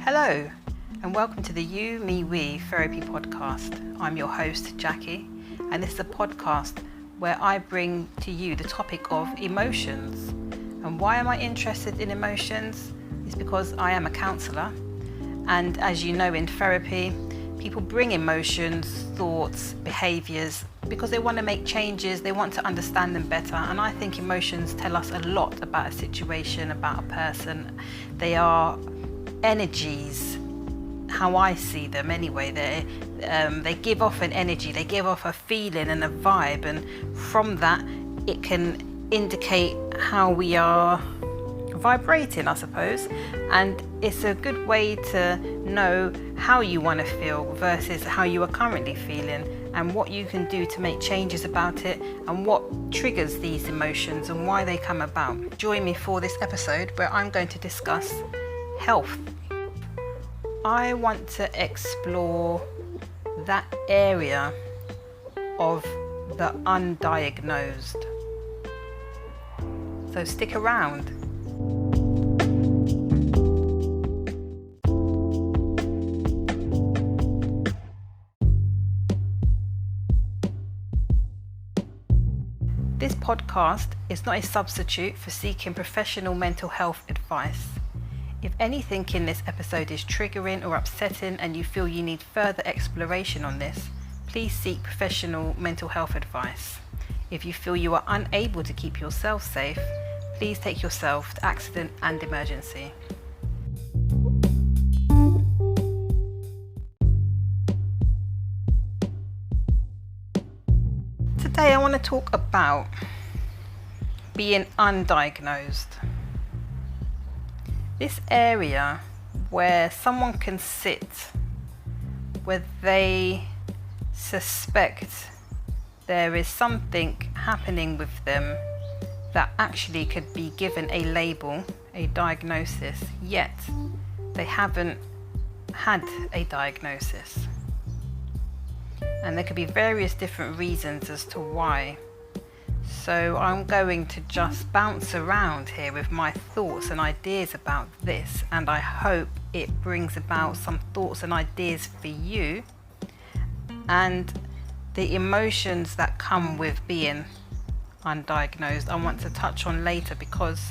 Hello, and welcome to the You, Me, We Therapy podcast. I'm your host, Jackie, and this is a podcast where I bring to you the topic of emotions. And why am I interested in emotions? It's because I am a counsellor, and as you know, in therapy, people bring emotions, thoughts, behaviours because they want to make changes, they want to understand them better. And I think emotions tell us a lot about a situation, about a person. They are energies, how I see them anyway. They give off an energy, they give off a feeling and a vibe, and from that it can indicate how we are vibrating, I suppose. And it's a good way to know how you want to feel versus how you are currently feeling, and what you can do to make changes about it, and what triggers these emotions and why they come about. Join me for this episode where I'm going to discuss health. I want to explore that area of the undiagnosed. So stick around. This podcast is not a substitute for seeking professional mental health advice. If anything in this episode is triggering or upsetting and you feel you need further exploration on this, please seek professional mental health advice. If you feel you are unable to keep yourself safe, please take yourself to accident and emergency. Today I want to talk about being undiagnosed. This area where someone can sit, where they suspect there is something happening with them that actually could be given a label, a diagnosis, yet they haven't had a diagnosis. And there could be various different reasons as to why. So I'm going to just bounce around here with my thoughts and ideas about this, and I hope it brings about some thoughts and ideas for you, and the emotions that come with being undiagnosed I want to touch on later, because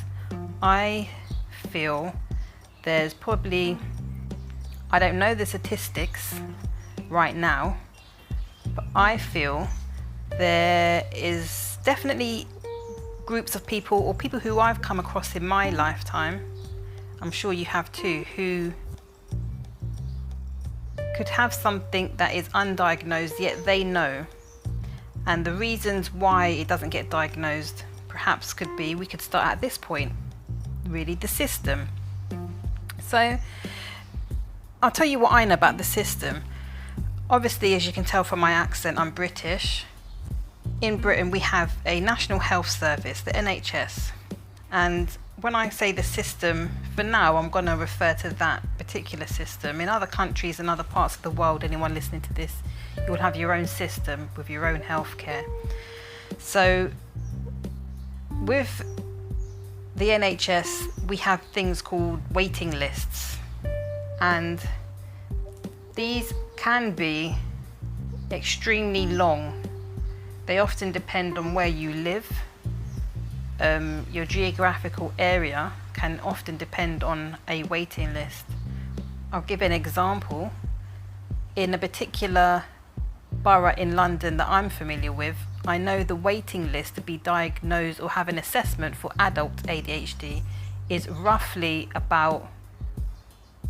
I feel there's probably, I don't know the statistics right now, but I feel there is definitely groups of people, or people who I've come across in my lifetime, I'm sure you have too, who could have something that is undiagnosed, yet they know. And the reasons why it doesn't get diagnosed perhaps could be, we could start at this point, really, the system. So I'll tell you what I know about the system. Obviously, as you can tell from my accent, I'm British. In Britain, we have a National Health Service, the NHS. And when I say the system, for now, I'm going to refer to that particular system. In other countries and other parts of the world, anyone listening to this, you will have your own system with your own healthcare. So with the NHS, we have things called waiting lists. And these can be extremely long. They often depend on where you live. Your geographical area can often depend on a waiting list. I'll give an example. In a particular borough in London that I'm familiar with, I know the waiting list to be diagnosed or have an assessment for adult ADHD is roughly about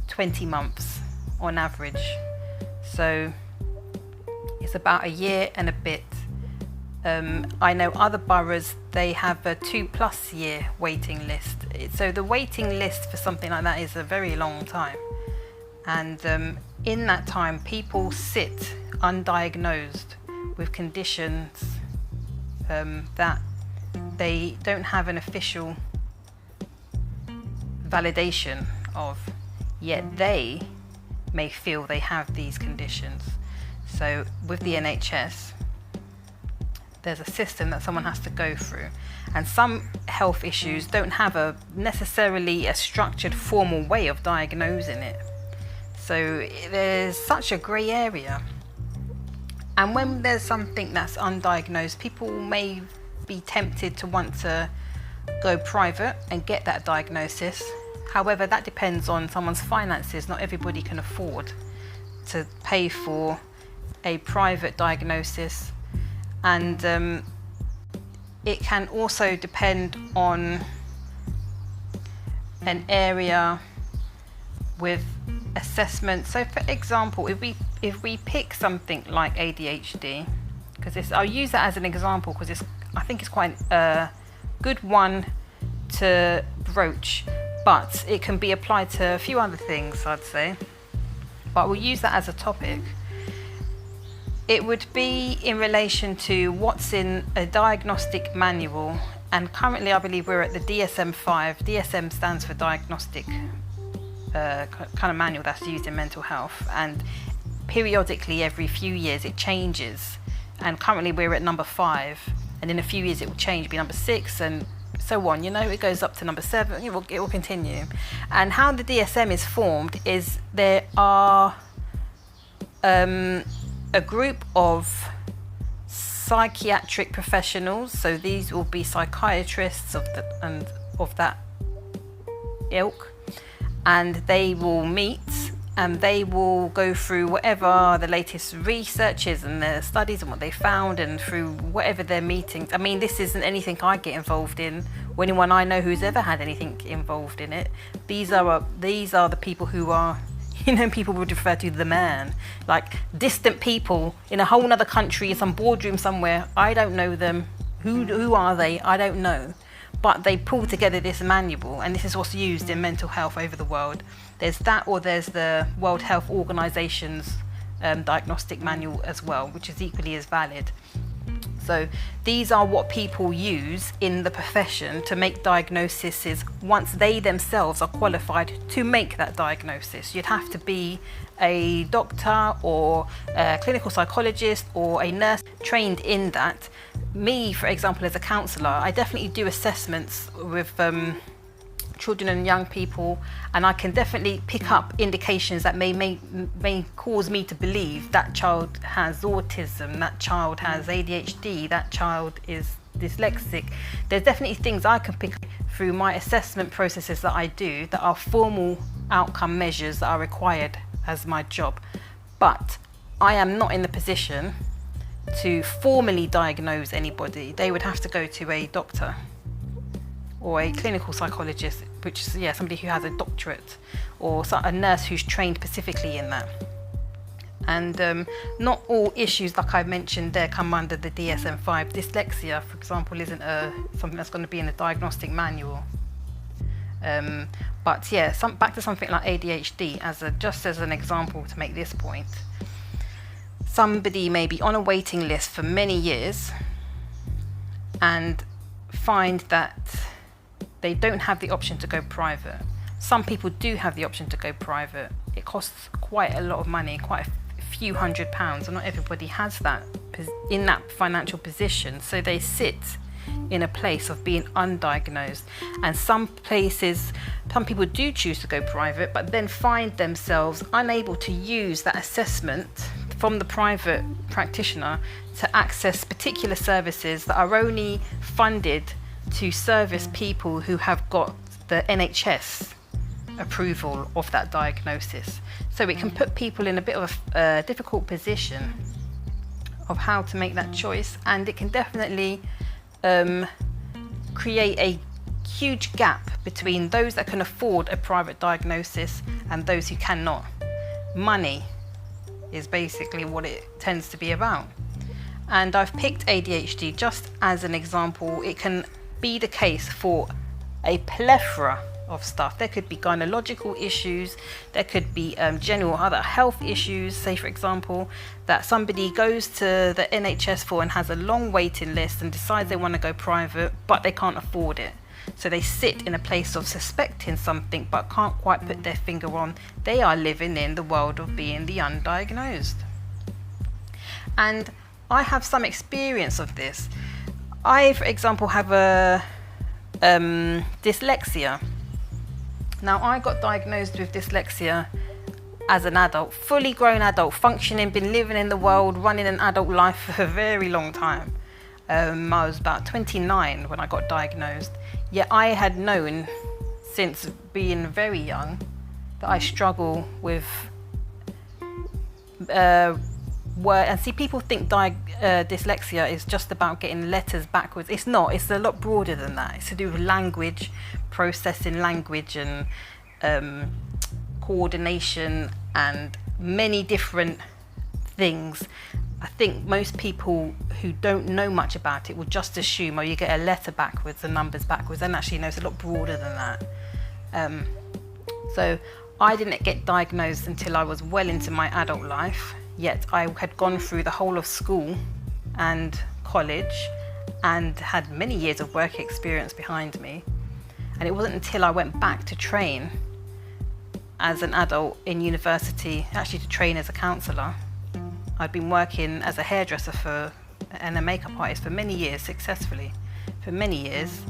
20 months on average. So it's about a year and a bit. I know other boroughs, they have a 2+ year waiting list. So the waiting list for something like that is a very long time. And in that time, people sit undiagnosed with conditions that they don't have an official validation of, yet they may feel they have these conditions. So with the NHS, there's a system that someone has to go through, and some health issues don't have necessarily a structured formal way of diagnosing it. So there's such a grey area. And when there's something that's undiagnosed, people may be tempted to want to go private and get that diagnosis. However, that depends on someone's finances. Not everybody can afford to pay for a private diagnosis. And it can also depend on an area with assessment. So for example, if we pick something like ADHD, because I'll use that as an example because I think it's quite a good one to broach, but it can be applied to a few other things, I'd say, but we'll use that as a topic. It would be in relation to what's in a diagnostic manual, and currently I believe we're at the DSM-5. DSM stands for diagnostic kind of manual that's used in mental health, and periodically every few years it changes, and currently we're at number 5, and in a few years it will change, be number 6, and so on, it goes up to number 7, it will continue. And how the DSM is formed is there are a group of psychiatric professionals, so these will be psychiatrists of that ilk, and they will meet and they will go through whatever the latest research is and their studies and what they found, and through whatever their meetings. I mean, this isn't anything I get involved in or anyone I know who's ever had anything involved in it. These are the people who are, people would refer to the man, like distant people in a whole other country, some boardroom somewhere. I don't know them. Who are they? I don't know. But they pull together this manual, and this is what's used in mental health over the world. There's that, or there's the World Health Organization's diagnostic manual as well, which is equally as valid. So these are what people use in the profession to make diagnoses once they themselves are qualified to make that diagnosis. You'd have to be a doctor or a clinical psychologist or a nurse trained in that. Me, for example, as a counsellor, I definitely do assessments with children and young people, and I can definitely pick up indications that may cause me to believe that child has autism, that child has ADHD, that child is dyslexic. There's definitely things I can pick up through my assessment processes that I do that are formal outcome measures that are required as my job. But I am not in the position to formally diagnose anybody. They would have to go to a doctor or a clinical psychologist, which is somebody who has a doctorate, or a nurse who's trained specifically in that. And not all issues, like I mentioned there, come under the DSM-5. Dyslexia, for example, isn't something that's going to be in a diagnostic manual. But back to something like ADHD, just as an example to make this point. Somebody may be on a waiting list for many years and find that they don't have the option to go private. Some people do have the option to go private. It costs quite a lot of money, quite a few £100s, and not everybody has that in that financial position. So they sit in a place of being undiagnosed. And some people do choose to go private, but then find themselves unable to use that assessment from the private practitioner to access particular services that are only funded to service people who have got the NHS approval of that diagnosis. So it can put people in a bit of a difficult position of how to make that choice, and it can definitely create a huge gap between those that can afford a private diagnosis and those who cannot. Money is basically what it tends to be about. And I've picked ADHD just as an example. It can be the case for a plethora of stuff. There could be gynecological issues, there could be general other health issues. Say, for example, that somebody goes to the NHS for and has a long waiting list and decides they want to go private, but they can't afford it. So they sit in a place of suspecting something but can't quite put their finger on. They are living in the world of being the undiagnosed. And I have some experience of this. I, for example, have a dyslexia. Now, I got diagnosed with dyslexia as an adult, fully grown adult, functioning, been living in the world, running an adult life for a very long time. I was about 29 when I got diagnosed, yet I had known since being very young that I struggle with and see, people think dyslexia is just about getting letters backwards. It's not. It's a lot broader than that. It's to do with language, processing language, and coordination, and many different things. I think most people who don't know much about it will just assume, oh, you get a letter backwards, the numbers backwards, and actually no, it's a lot broader than that. So I didn't get diagnosed until I was well into my adult life, yet I had gone through the whole of school and college and had many years of work experience behind me. And it wasn't until I went back to train as an adult in university, actually to train as a counsellor. I'd been working as a hairdresser and a makeup artist for many years, successfully, for many years,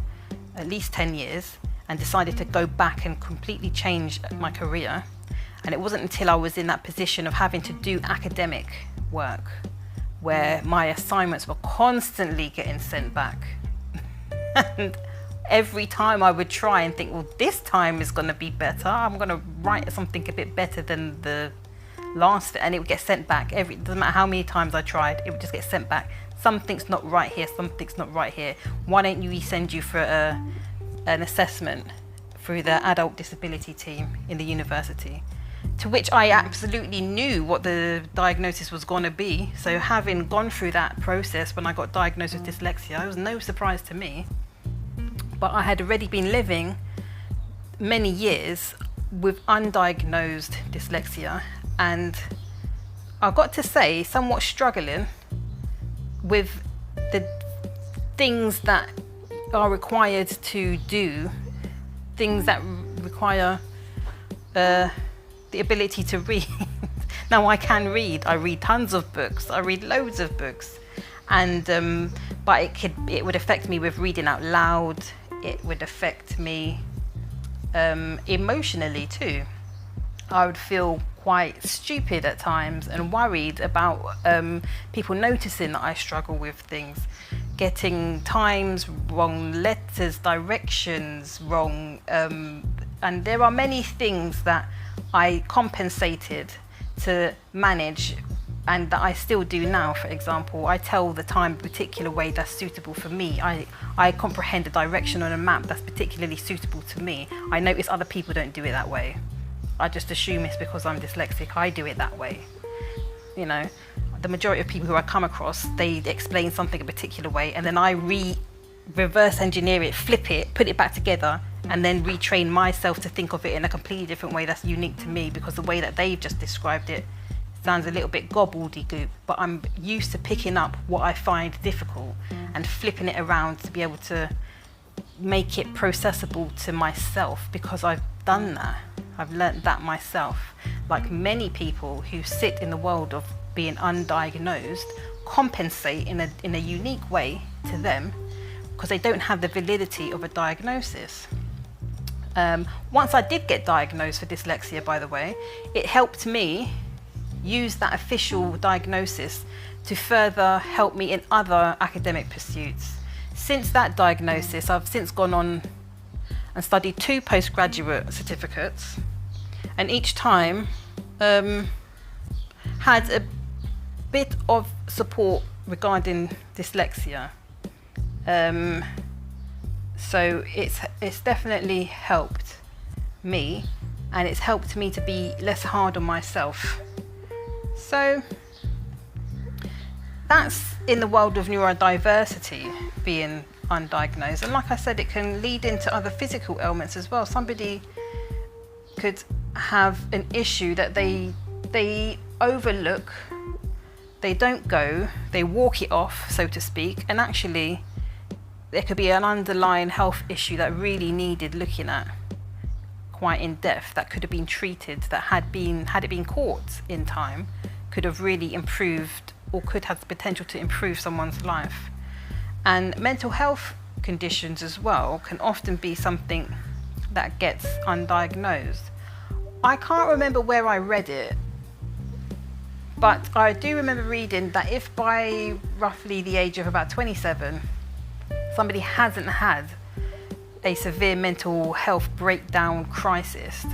at least 10 years, and decided to go back and completely change my career. And it wasn't until I was in that position of having to do academic work, where my assignments were constantly getting sent back. And every time I would try and think, well, this time is going to be better, I'm going to write something a bit better than the last, and it would get sent back. It doesn't matter how many times I tried, it would just get sent back. Something's not right here, something's not right here. Why don't we send you for an assessment through the adult disability team in the university? To which I absolutely knew what the diagnosis was going to be. So having gone through that process when I got diagnosed with dyslexia, it was no surprise to me. But I had already been living many years with undiagnosed dyslexia, and I've got to say, somewhat struggling with the things that are required to do, things that require the ability to read. Now I can read. I read tons of books. I read loads of books, and but it would affect me with reading out loud. It would affect me emotionally too. I would feel quite stupid at times and worried about people noticing that I struggle with things, getting times wrong, letters, directions wrong, and there are many things that I compensated to manage, and that I still do now. For example, I tell the time a particular way that's suitable for me. I comprehend a direction on a map that's particularly suitable to me. I notice other people don't do it that way. I just assume it's because I'm dyslexic, I do it that way. You know, the majority of people who I come across, they explain something a particular way, and then I reverse engineer it, flip it, put it back together, and then retrain myself to think of it in a completely different way that's unique to me, because the way that they've just described it sounds a little bit gobbledygook. But I'm used to picking up what I find difficult and flipping it around to be able to make it processable to myself, because I've done that. I've learnt that myself. Like many people who sit in the world of being undiagnosed, compensate in a unique way to them, because they don't have the validity of a diagnosis. Once I did get diagnosed for dyslexia, by the way, it helped me use that official diagnosis to further help me in other academic pursuits. Since that diagnosis, I've since gone on and studied 2 postgraduate certificates, and each time had a bit of support regarding dyslexia. So it's definitely helped me, and it's helped me to be less hard on myself. So that's in the world of neurodiversity, being undiagnosed. And like I said, it can lead into other physical ailments as well. Somebody could have an issue that they overlook, they don't go, they walk it off, so to speak, and actually there could be an underlying health issue that really needed looking at quite in depth, that could have been treated, that had it been caught in time, could have really improved, or could have the potential to improve someone's life. And mental health conditions as well can often be something that gets undiagnosed. I can't remember where I read it, but I do remember reading that if by roughly the age of about 27, somebody hasn't had a severe mental health breakdown crisis,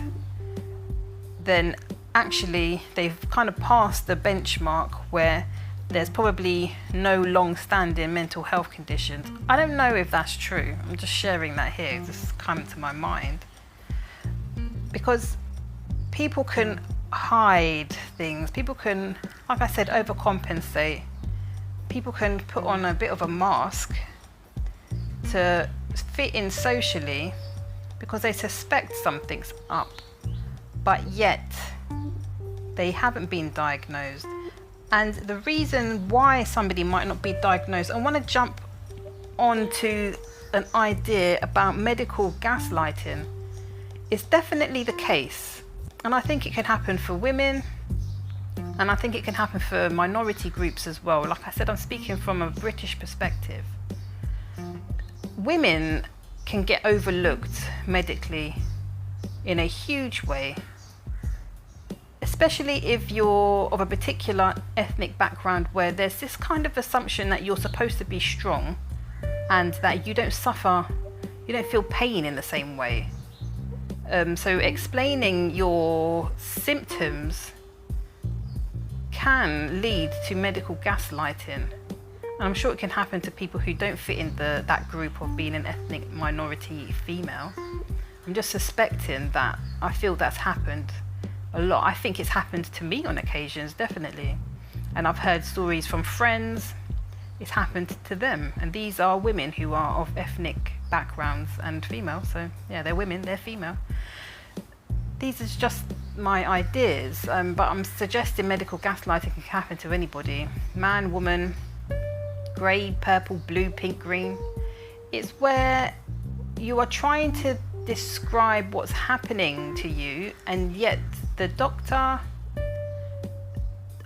then actually they've kind of passed the benchmark where there's probably no long-standing mental health conditions. I don't know if that's true. I'm just sharing that here. It's just come to my mind. Because people can hide things. People can, like I said, overcompensate. People can put on a bit of a mask to fit in socially because they suspect something's up, but yet they haven't been diagnosed. And the reason why somebody might not be diagnosed, I want to jump onto an idea about medical gaslighting. It's definitely the case, and I think it can happen for women, and I think it can happen for minority groups as well. Like I said, I'm speaking from a British perspective. Women can get overlooked medically in a huge way, especially if you're of a particular ethnic background where there's this kind of assumption that you're supposed to be strong and that you don't suffer, you don't feel pain in the same way. So explaining your symptoms can lead to medical gaslighting. And I'm sure it can happen to people who don't fit in that group of being an ethnic minority female. I'm just suspecting that I feel that's happened a lot. I think it's happened to me on occasions, definitely. And I've heard stories from friends, it's happened to them. And these are women who are of ethnic backgrounds and female. So yeah, they're women, they're female. These are just my ideas, but I'm suggesting medical gaslighting can happen to anybody. Man, woman, grey, purple, blue, pink, green. It's where you are trying to describe what's happening to you, and yet the doctor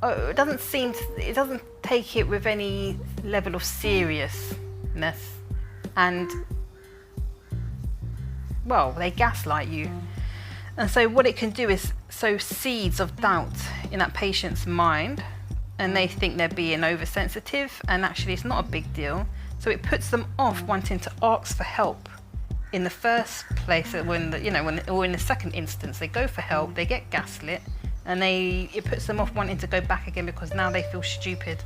it doesn't take it with any level of seriousness, and well, they gaslight you. And so what it can do is sow seeds of doubt in that patient's mind, and they think they're being oversensitive, and actually it's not a big deal. So it puts them off wanting to ask for help in the first place, or in the second instance they go for help, they get gaslit, and it puts them off wanting to go back again because now they feel stupid.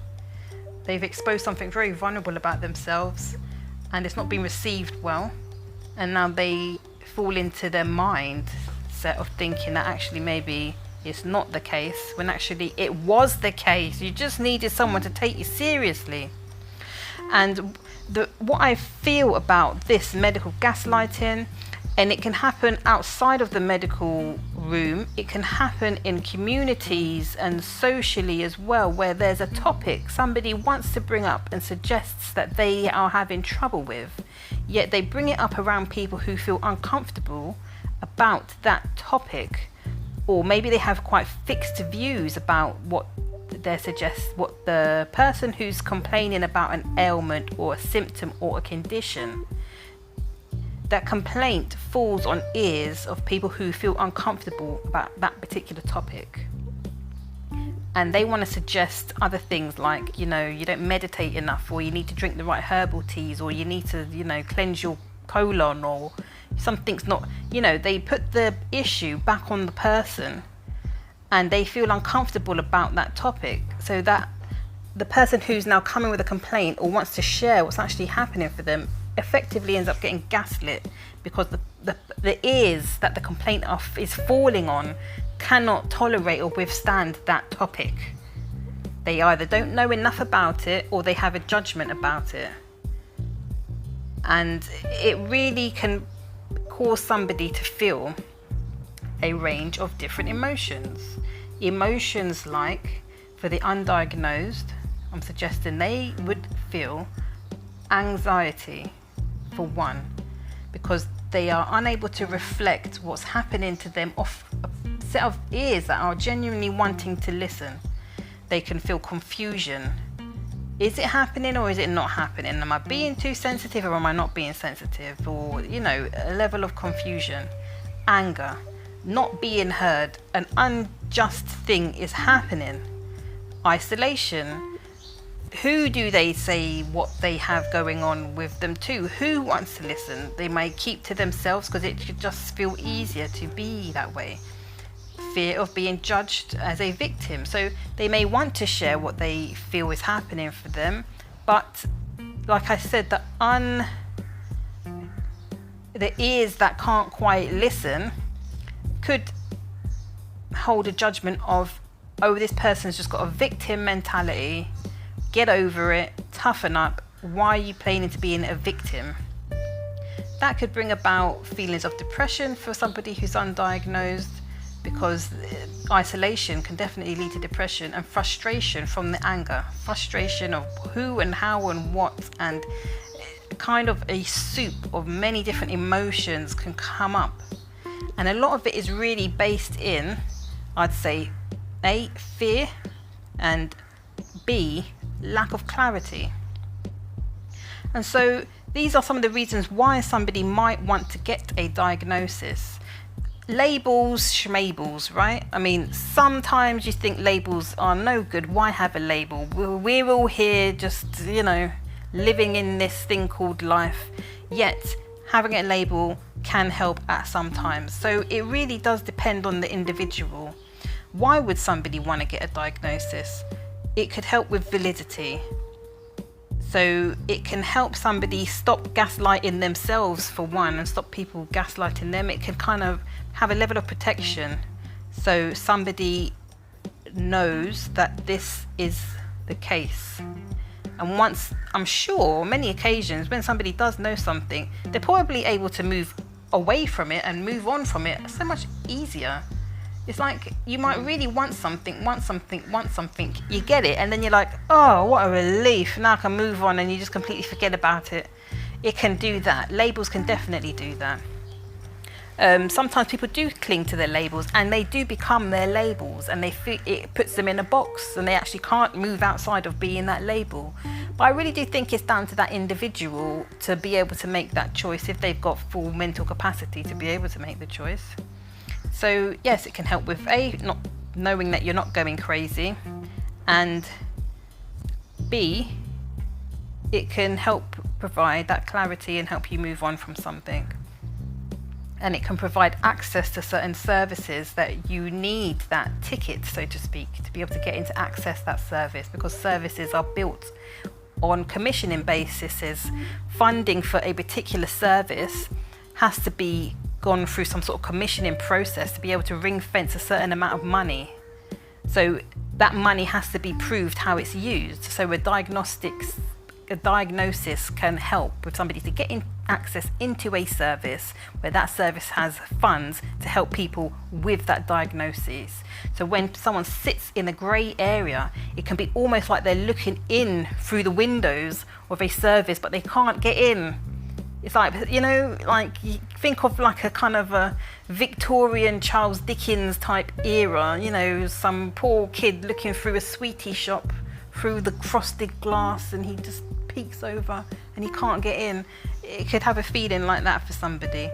They've exposed something very vulnerable about themselves, and it's not been received well, and now they fall into their mindset of thinking that actually maybe it's not the case, when actually it was the case. You just needed someone to take you seriously. And what I feel about this medical gaslighting, and it can happen outside of the medical room, it can happen in communities and socially as well, where there's a topic somebody wants to bring up and suggests that they are having trouble with, yet they bring it up around people who feel uncomfortable about that topic, or maybe they have quite fixed views about what the person who's complaining about an ailment or a symptom or a condition. That complaint falls on ears of people who feel uncomfortable about that particular topic, and they want to suggest other things like, you don't meditate enough, or you need to drink the right herbal teas, or you need to cleanse your colon, or something's not, they put the issue back on the person, and they feel uncomfortable about that topic, so that the person who's now coming with a complaint or wants to share what's actually happening for them effectively ends up getting gaslit, because the ears that the complaint is falling on cannot tolerate or withstand that topic. They either don't know enough about it, or they have a judgment about it, and it really can cause somebody to feel a range of different emotions like, for the undiagnosed, I'm suggesting they would feel anxiety, for one, because they are unable to reflect what's happening to them off a set of ears that are genuinely wanting to listen. They can feel confusion. Is it happening or is it not happening? Am I being too sensitive or am I not being sensitive? Or, a level of confusion, anger, not being heard, an unjust thing is happening. Isolation. Who do they say what they have going on with them to? Who wants to listen? They may keep to themselves because it should just feel easier to be that way. Fear of being judged as a victim. So they may want to share what they feel is happening for them, but like I said, the ears that can't quite listen could hold a judgment of, oh, this person's just got a victim mentality, get over it, toughen up, why are you playing into being a victim? That could bring about feelings of depression for somebody who's undiagnosed, because isolation can definitely lead to depression, and frustration from the anger, frustration of who and how and what, and kind of a soup of many different emotions can come up. And a lot of it is really based in, I'd say, A, fear, and B, lack of clarity. And so these are some of the reasons why somebody might want to get a diagnosis. Labels, schmabels, right? I mean, sometimes you think labels are no good. Why have a label? We're all here just, living in this thing called life. Yet, having a label can help at some times. So it really does depend on the individual. Why would somebody want to get a diagnosis? It could help with validity. So it can help somebody stop gaslighting themselves, for one, and stop people gaslighting them. It can kind of have a level of protection. So somebody knows that this is the case. And once, I'm sure, many occasions, when somebody does know something, they're probably able to move away from it and move on from it so much easier. It's like you might really want something, you get it, and then you're like, oh, what a relief, now I can move on, and you just completely forget about it. It can do that. Labels can definitely do that. Sometimes people do cling to their labels, and they do become their labels, and it puts them in a box, and they actually can't move outside of being that label. But I really do think it's down to that individual to be able to make that choice, if they've got full mental capacity to be able to make the choice. So yes, it can help with not knowing that you're not going crazy, and B, it can help provide that clarity and help you move on from something. And it can provide access to certain services that you need that ticket, so to speak, to be able to get into access that service, because services are built on commissioning basis. Funding for a particular service has to be gone through some sort of commissioning process to be able to ring fence a certain amount of money. So that money has to be proved how it's used. So a diagnosis can help with somebody to get access into a service where that service has funds to help people with that diagnosis. So when someone sits in a grey area, it can be almost like they're looking in through the windows of a service, but they can't get in. It's like, like you think of like a kind of a Victorian Charles Dickens type era, some poor kid looking through a sweetie shop through the frosted glass, and he just peeks over and he can't get in. It could have a feeling like that for somebody.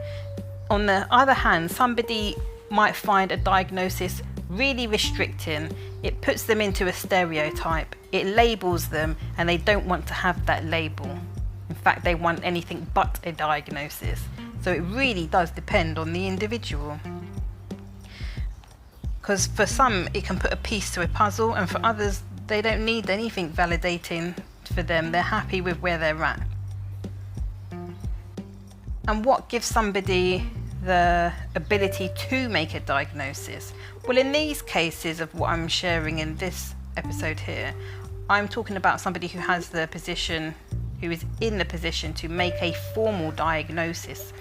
On the other hand, somebody might find a diagnosis really restricting. It puts them into a stereotype. It labels them, and they don't want to have that label. In fact, they want anything but a diagnosis. So it really does depend on the individual. Because for some, it can put a piece to a puzzle, and for others, they don't need anything validating for them. They're happy with where they're at. And what gives somebody the ability to make a diagnosis? Well, in these cases of what I'm sharing in this episode here, I'm talking about somebody who has the position, who is in the position to make a formal diagnosis.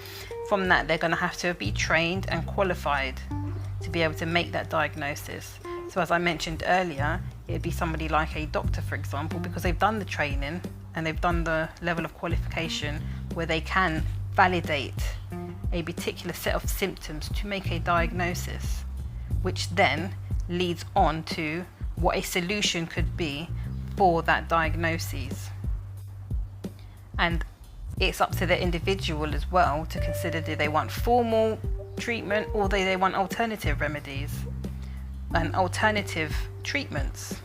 From that, they're going to have to be trained and qualified to be able to make that diagnosis. So as I mentioned earlier, it'd be somebody like a doctor, for example, because they've done the training and they've done the level of qualification where they can validate a particular set of symptoms to make a diagnosis, which then leads on to what a solution could be for that diagnosis. And it's up to the individual as well to consider, do they want formal treatment, or they want alternative remedies and alternative treatments.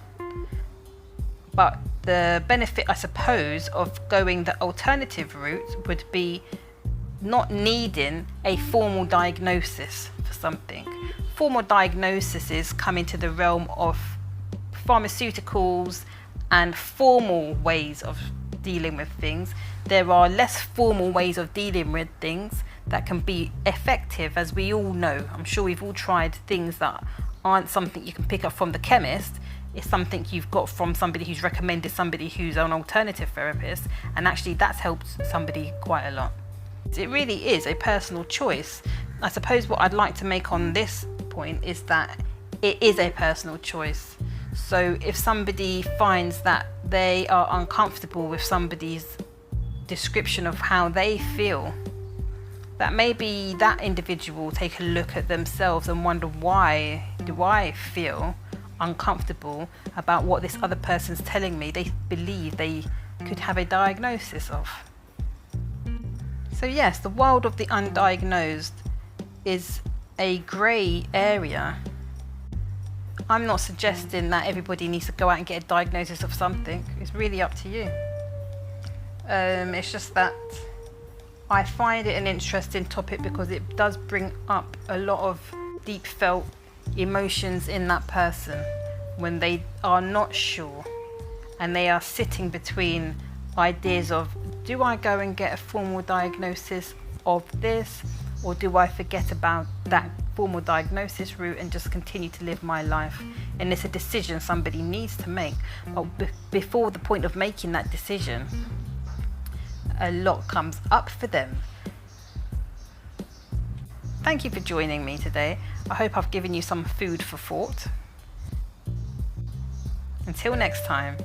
But the benefit, I suppose, of going the alternative route would be not needing a formal diagnosis for something. Formal diagnoses come into the realm of pharmaceuticals and formal ways of dealing with things. There are less formal ways of dealing with things that can be effective, as we all know. I'm sure we've all tried things that aren't something you can pick up from the chemist. It's something you've got from somebody who's recommended somebody who's an alternative therapist, and actually that's helped somebody quite a lot. It really is a personal choice. I suppose what I'd like to make on this point is that it is a personal choice. So if somebody finds that they are uncomfortable with somebody's description of how they feel, that maybe that individual take a look at themselves and wonder, why do I feel uncomfortable about what this other person's telling me they believe they could have a diagnosis of? So yes, the world of the undiagnosed is a grey area. I'm not suggesting that everybody needs to go out and get a diagnosis of something. It's really up to you. It's just that I find it an interesting topic because it does bring up a lot of deep felt emotions in that person when they are not sure and they are sitting between ideas of, do I go and get a formal diagnosis of this, or do I forget about that formal diagnosis route and just continue to live my life? And it's a decision somebody needs to make. But before the point of making that decision, a lot comes up for them. Thank you for joining me today. I hope I've given you some food for thought. Until next time.